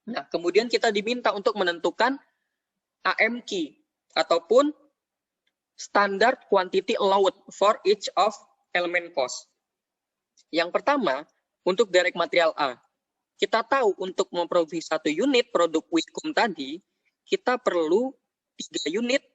Nah, kemudian kita diminta untuk menentukan AMQ ataupun Standard Quantity Allowed for each of element cost. Yang pertama, untuk direct material A. Kita tahu untuk memproduksi 1 unit produk Wiscom tadi, kita perlu 3 unit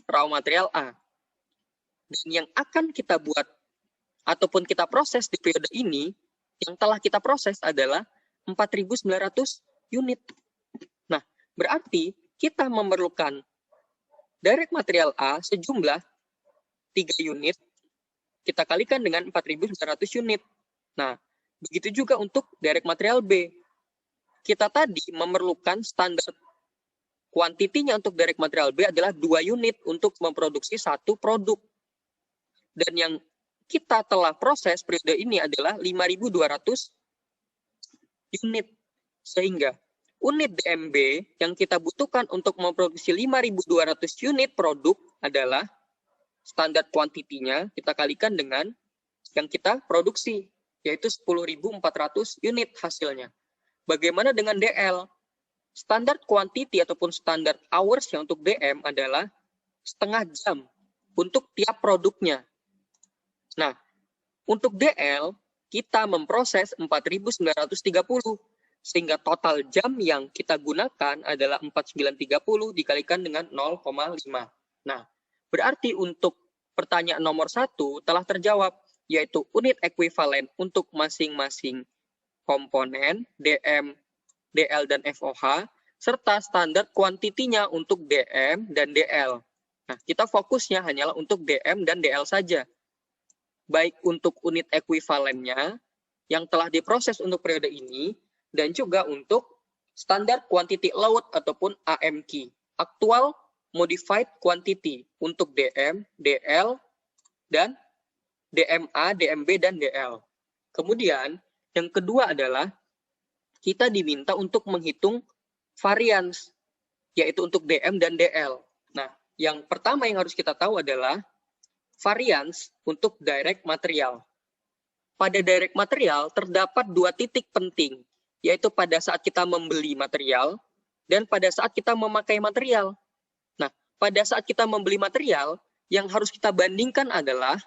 raw material A. Dan yang akan kita buat ataupun kita proses di periode ini, yang telah kita proses adalah 4.900 unit. Nah, berarti kita memerlukan direct material A sejumlah 3 unit, kita kalikan dengan 4.900 unit. Nah, begitu juga untuk direct material B. Kita tadi memerlukan standar kuantitinya untuk direct material B adalah 2 unit untuk memproduksi 1 produk. Dan yang kita telah proses periode ini adalah 5.200 unit. Sehingga unit DMB yang kita butuhkan untuk memproduksi 5.200 unit produk adalah standar kuantitinya kita kalikan dengan yang kita produksi, yaitu 10.400 unit hasilnya. Bagaimana dengan DL? Standar quantity ataupun standar hours yang untuk DM adalah setengah jam untuk tiap produknya. Nah, untuk DL kita memproses 4.930 sehingga total jam yang kita gunakan adalah 4.930 dikalikan dengan 0,5. Nah, berarti untuk pertanyaan nomor 1 telah terjawab, yaitu unit ekuivalen untuk masing-masing komponen DM, DL, dan FOH, serta standar kuantitinya untuk DM dan DL. Nah, kita fokusnya hanyalah untuk DM dan DL saja. Baik untuk unit ekuivalennya yang telah diproses untuk periode ini, dan juga untuk standar quantity load ataupun AMQ, actual modified quantity untuk DM, DL, dan DMA, DMB, dan DL. Kemudian, yang kedua adalah kita diminta untuk menghitung variance, yaitu untuk DM dan DL. Nah, yang pertama yang harus kita tahu adalah variance untuk direct material. Pada direct material terdapat 2 titik penting, yaitu pada saat kita membeli material dan pada saat kita memakai material. Nah, pada saat kita membeli material, yang harus kita bandingkan adalah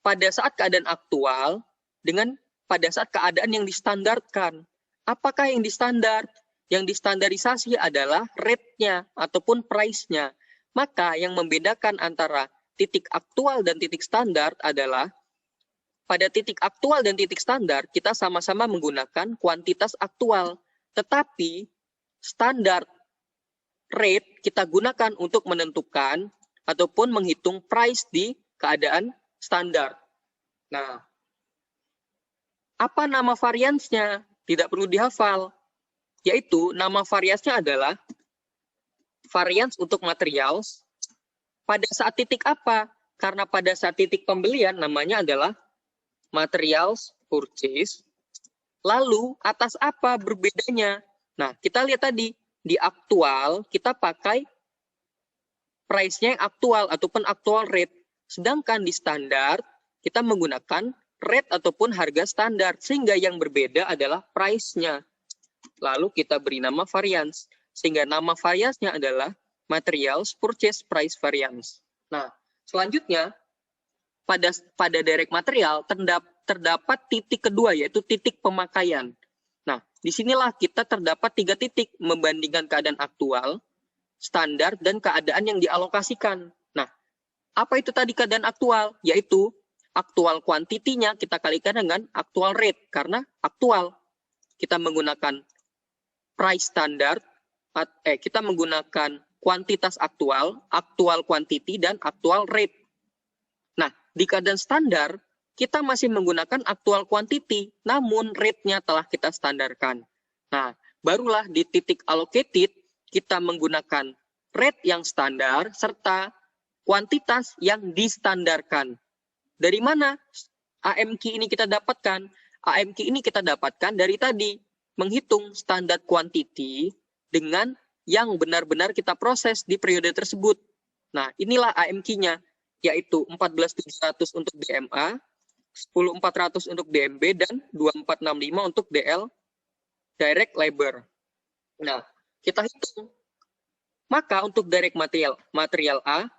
pada saat keadaan aktual dengan pada saat keadaan yang distandarkan. Apakah yang distandar? Yang distandarisasi adalah rate-nya ataupun price-nya. Maka yang membedakan antara titik aktual dan titik standar adalah pada titik aktual dan titik standar kita sama-sama menggunakan kuantitas aktual. Tetapi standar rate kita gunakan untuk menentukan ataupun menghitung price di keadaan standar. Nah, apa nama variansnya? Tidak perlu dihafal. Yaitu nama variansnya adalah varians untuk materials. Pada saat titik apa? Karena pada saat titik pembelian namanya adalah materials purchase. Lalu atas apa berbedanya? Nah, kita lihat tadi di aktual kita pakai price-nya yang aktual ataupun actual rate. Sedangkan di standar kita menggunakan rate ataupun harga standar. Sehingga yang berbeda adalah price-nya. Lalu kita beri nama variance. Sehingga nama variance-nya adalah materials purchase price variance. Nah, selanjutnya pada direct material terdapat titik kedua, yaitu titik pemakaian. Nah, disinilah kita terdapat 3 titik membandingkan keadaan aktual, standar, dan keadaan yang dialokasikan. Nah, apa itu tadi keadaan aktual? Yaitu aktual kuantitinya kita kalikan dengan aktual rate, karena aktual kita menggunakan price standard, kita menggunakan kuantitas aktual, aktual quantity, dan aktual rate. Nah, di keadaan standar, kita masih menggunakan aktual quantity, namun rate-nya telah kita standarkan. Nah, barulah di titik allocated, kita menggunakan rate yang standar, serta kuantitas yang distandarkan. Dari mana AMQ ini kita dapatkan? AMQ ini kita dapatkan dari tadi, menghitung standar quantity dengan yang benar-benar kita proses di periode tersebut. Nah, inilah AMQ-nya, yaitu 14.700 untuk DMA, 10.400 untuk DMB, dan 2.465 untuk DL, direct labor. Nah, kita hitung. Maka untuk direct material A,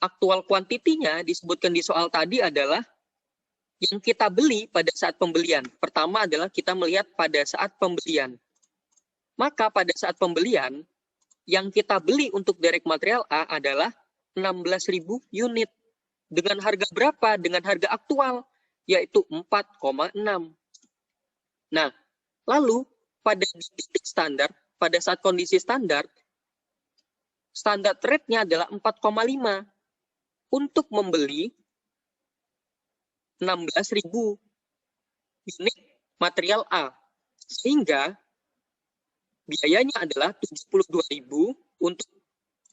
aktual kuantitinya disebutkan di soal tadi adalah yang kita beli pada saat pembelian. Pertama adalah kita melihat pada saat pembelian. Maka pada saat pembelian, yang kita beli untuk direct material A adalah 16.000 unit. Dengan harga berapa? Dengan harga aktual, yaitu 4,6. Nah, lalu pada titik standar, pada saat kondisi standar rate-nya adalah 4,5 untuk membeli 16.000 unit material A. Sehingga biayanya adalah 72.000 untuk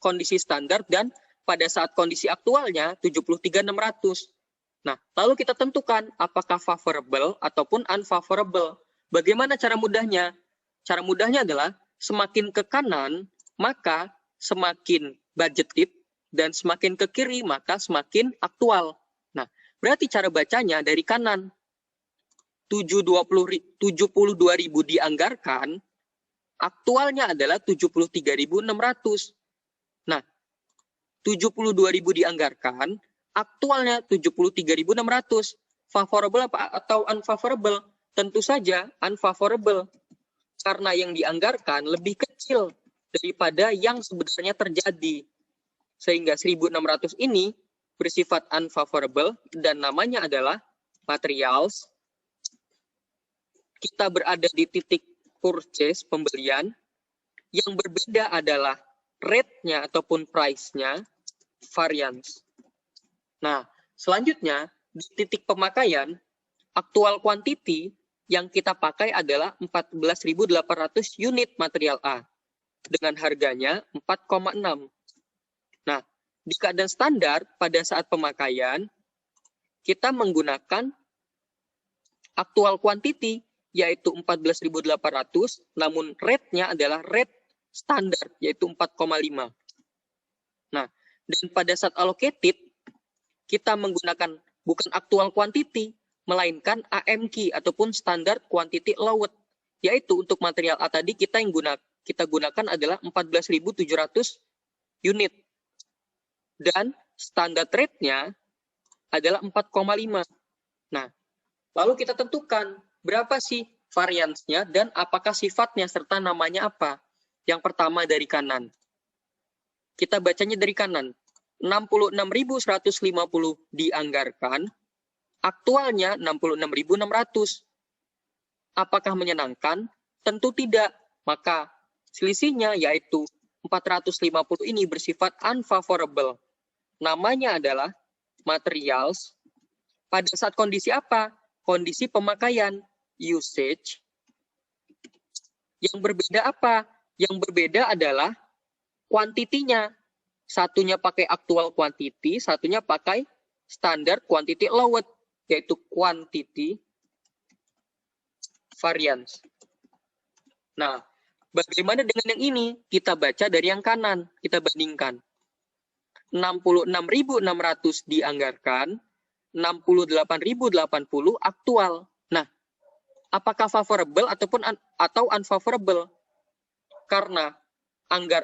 kondisi standar dan pada saat kondisi aktualnya 73.600. Nah, lalu kita tentukan apakah favorable ataupun unfavorable. Bagaimana cara mudahnya? Cara mudahnya adalah semakin ke kanan, maka semakin budgeted, dan semakin ke kiri, maka semakin aktual. Nah, berarti cara bacanya dari kanan. 72.000 dianggarkan, aktualnya adalah 73.600. Nah, 72.000 dianggarkan, aktualnya 73.600. Favorable apa atau unfavorable? Tentu saja unfavorable. Karena yang dianggarkan lebih kecil daripada yang sebenarnya terjadi. Sehingga 1.600 ini bersifat unfavorable dan namanya adalah materials. Kita berada di titik purchase, pembelian. Yang berbeda adalah rate-nya ataupun price-nya, variance. Nah, selanjutnya di titik pemakaian, aktual quantity yang kita pakai adalah 14.800 unit material A dengan harganya 4,6. Nah, di keadaan standar pada saat pemakaian kita menggunakan aktual quantity yaitu 14.800, namun rate-nya adalah rate standar yaitu 4,5. Nah, dan pada saat allocated kita menggunakan bukan aktual quantity melainkan AMQ ataupun standard quantity allowed, yaitu untuk material A tadi kita gunakan adalah 14.700 unit dan standard rate-nya adalah 4,5. Nah, lalu kita tentukan berapa sih variance-nya dan apakah sifatnya serta namanya apa. Yang pertama dari kanan. Kita bacanya dari kanan. 66.150 dianggarkan, aktualnya 66.600. Apakah menyenangkan? Tentu tidak. Maka selisihnya yaitu 450 ini bersifat unfavorable. Namanya adalah materials. Pada saat kondisi apa? Kondisi pemakaian, usage. Yang berbeda apa? Yang berbeda adalah kuantitinya. Satunya pakai actual quantity, satunya pakai standard quantity allowed, yaitu quantity variance. Nah, bagaimana dengan yang ini? Kita baca dari yang kanan, kita bandingkan. 66.600 dianggarkan, 68.080 aktual. Nah, apakah favorable atau unfavorable? Karena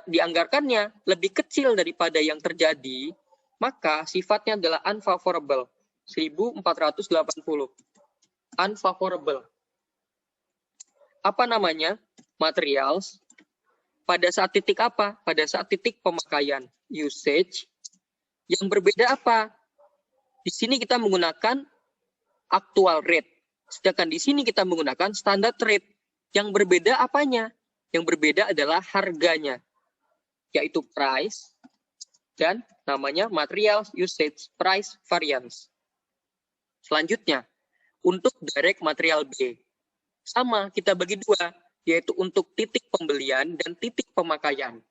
dianggarkannya lebih kecil daripada yang terjadi, maka sifatnya adalah unfavorable. 1.480. Unfavorable. Apa namanya? Materials. Pada saat titik apa? Pada saat titik pemakaian. Usage. Yang berbeda apa? Di sini kita menggunakan actual rate. Sedangkan di sini kita menggunakan standard rate. Yang berbeda apanya? Yang berbeda adalah harganya, yaitu price dan namanya materials usage price variance. Selanjutnya, untuk direct material B. Sama, kita bagi dua, yaitu untuk titik pembelian dan titik pemakaian.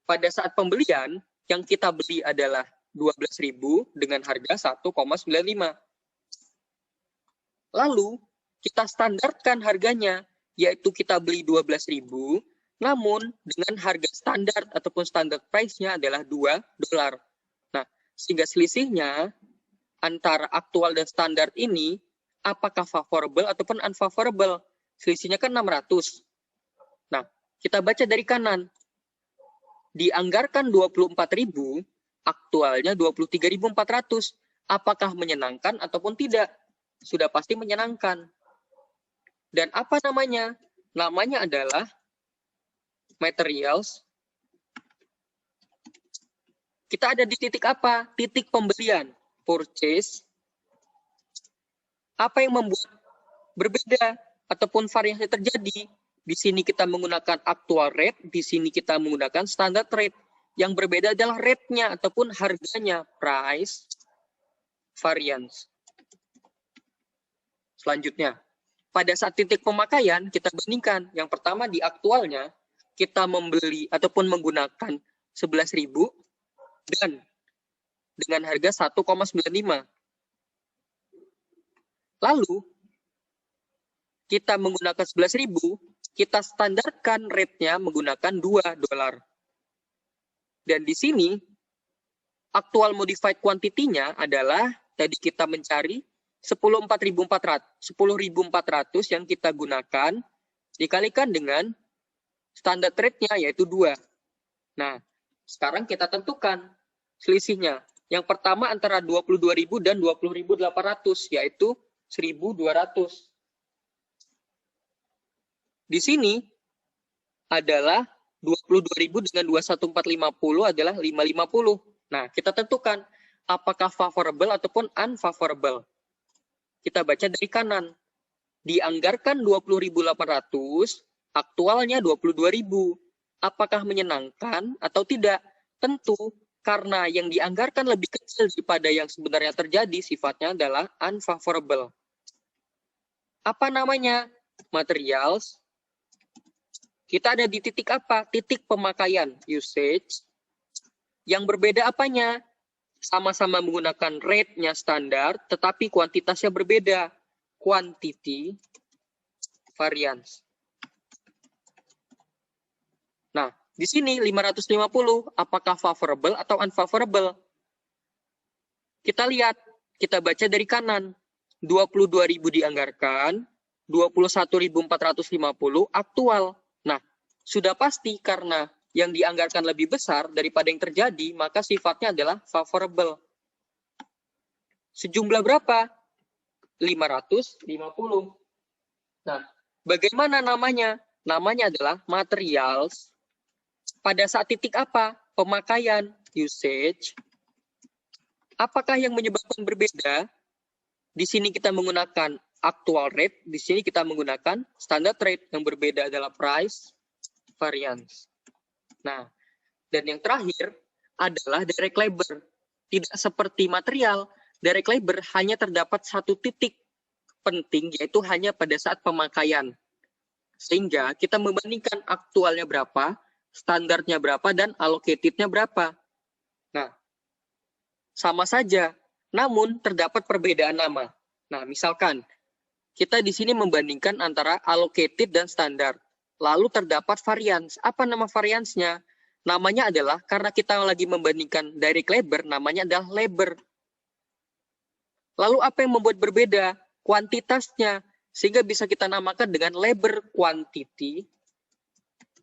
Pada saat pembelian, yang kita beli adalah 12.000 dengan harga 1,95. Lalu, kita standarkan harganya, yaitu kita beli 12.000, namun dengan harga standar ataupun standard price-nya adalah $2. Nah, sehingga selisihnya antara aktual dan standar ini, apakah favorable ataupun unfavorable? Selisihnya kan 600. Nah, Kita baca dari kanan. Dianggarkan 24.000, aktualnya 23.400. Apakah menyenangkan ataupun tidak? Sudah pasti menyenangkan. Dan apa namanya? Namanya adalah materials. Kita ada di titik apa? Titik pembelian. Purchase. Apa yang membuat berbeda ataupun variasi terjadi? Di sini kita menggunakan actual rate, di sini kita menggunakan standard rate. Yang berbeda adalah rate-nya ataupun harganya, price, variance. Selanjutnya, pada saat titik pemakaian, kita bandingkan. Yang pertama di aktualnya, kita membeli ataupun menggunakan 11.000 dan dengan harga 1,95. Lalu, kita menggunakan 11.000, kita standarkan rate-nya menggunakan $2. Dan di sini, actual modified quantity-nya adalah, tadi kita mencari 10.400 yang kita gunakan, dikalikan dengan standard rate-nya, yaitu 2. Nah, sekarang kita tentukan selisihnya. Yang pertama antara 22.000 dan 20.800, yaitu 1.200. Di sini adalah 22.000 dengan 21.450 adalah 550. Nah, kita tentukan apakah favorable ataupun unfavorable. Kita baca dari kanan. Dianggarkan 20.800, aktualnya 22.000. Apakah menyenangkan atau tidak? Tentu, karena yang dianggarkan lebih kecil daripada yang sebenarnya terjadi, sifatnya adalah unfavorable. Apa namanya? Materials. Kita ada di titik apa? Titik pemakaian, usage. Yang berbeda apanya? Sama-sama menggunakan rate-nya standar, tetapi kuantitasnya berbeda. Quantity, variance. Nah, di sini 550, apakah favorable atau unfavorable? Kita lihat, kita baca dari kanan. 22.000 dianggarkan, 21.450 aktual. Nah, sudah pasti karena yang dianggarkan lebih besar daripada yang terjadi, maka sifatnya adalah favorable. Sejumlah berapa? 550. Nah, bagaimana namanya? Namanya adalah materials. Pada saat titik apa? Pemakaian, usage. Apakah yang menyebabkan berbeda? Di sini kita menggunakan actual rate, di sini kita menggunakan standard rate. Yang berbeda adalah price, variance. Nah, dan yang terakhir adalah direct labor. Tidak seperti material, direct labor hanya terdapat satu titik penting, yaitu hanya pada saat pemakaian. Sehingga kita membandingkan aktualnya berapa, standarnya berapa, dan allocated-nya berapa. Nah, sama saja, namun terdapat perbedaan nama. Nah, misalkan kita di sini membandingkan antara allocated dan standar. Lalu terdapat variance. Apa nama variance-nya? Namanya adalah, karena kita lagi membandingkan direct labor, namanya adalah labor. Lalu apa yang membuat berbeda? Kuantitasnya. Sehingga bisa kita namakan dengan labor quantity,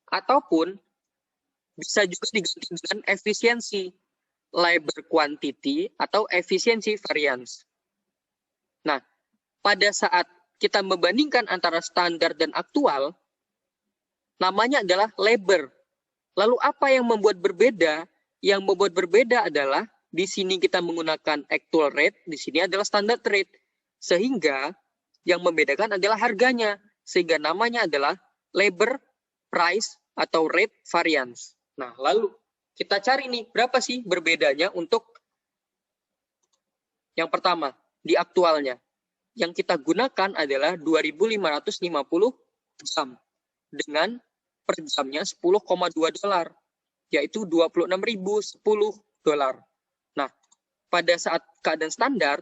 ataupun bisa juga diganti dengan efisiensi. Labor quantity atau efisiensi variance. Nah, pada saat kita membandingkan antara standar dan aktual, namanya adalah labor. Lalu apa yang membuat berbeda? Yang membuat berbeda adalah di sini kita menggunakan actual rate, di sini adalah standard rate. Sehingga yang membedakan adalah harganya. Sehingga namanya adalah labor price atau rate variance. Nah, lalu kita cari nih berapa sih berbedanya untuk yang pertama di aktualnya. Yang kita gunakan adalah 2.550 jam dengan per jamnya $10,2, yaitu 26.010 dolar. Nah, pada saat keadaan standar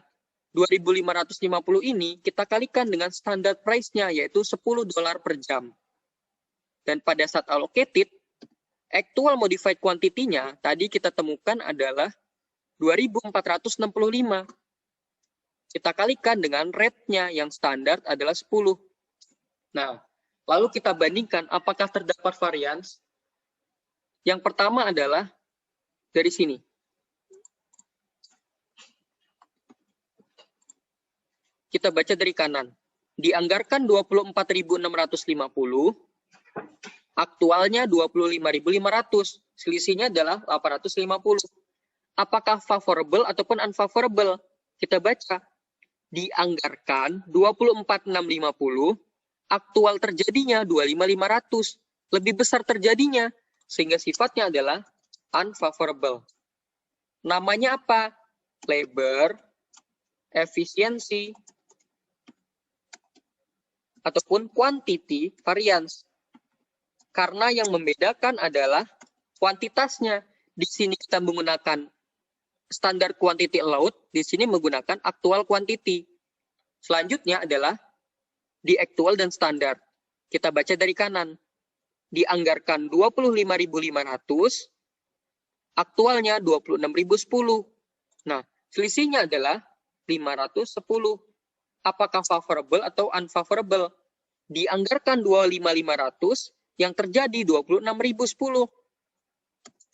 2.550 ini kita kalikan dengan standard price-nya, yaitu $10 per jam. Dan pada saat allocated, actual modified quantity-nya tadi kita temukan adalah 2.465. Kita kalikan dengan rate-nya yang standar adalah 10. Nah, Lalu kita bandingkan apakah terdapat varians. Yang pertama adalah dari sini. Kita baca dari kanan. Dianggarkan 24.650, aktualnya 25.500. Selisihnya adalah 850. Apakah favorable ataupun unfavorable? Kita baca. Dianggarkan 24.650, aktual terjadinya 25.500. Lebih besar terjadinya, sehingga sifatnya adalah unfavorable. Namanya apa? Labor, efisiensi, ataupun quantity variance. Karena yang membedakan adalah kuantitasnya. Di sini kita menggunakan standar quantity allowed, di sini menggunakan actual quantity. Selanjutnya adalah di actual dan standar. Kita baca dari kanan. Dianggarkan 25.500, aktualnya 26.010. Nah, selisihnya adalah 510. Apakah favorable atau unfavorable? Dianggarkan 25.500, yang terjadi 26.010.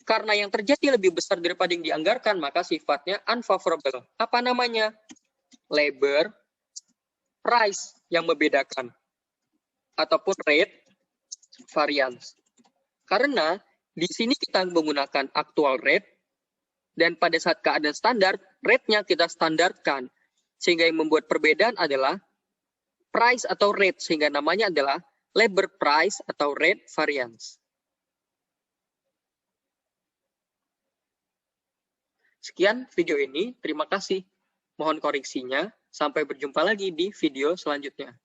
Karena yang terjadi lebih besar daripada yang dianggarkan, maka sifatnya unfavorable. Apa namanya? Labor, price yang membedakan. Ataupun rate, variance. Karena di sini kita menggunakan actual rate, dan pada saat keadaan standar, rate-nya kita standarkan. Sehingga yang membuat perbedaan adalah price atau rate, sehingga namanya adalah labor price atau rate variance. Sekian video ini, terima kasih. Mohon koreksinya, sampai berjumpa lagi di video selanjutnya.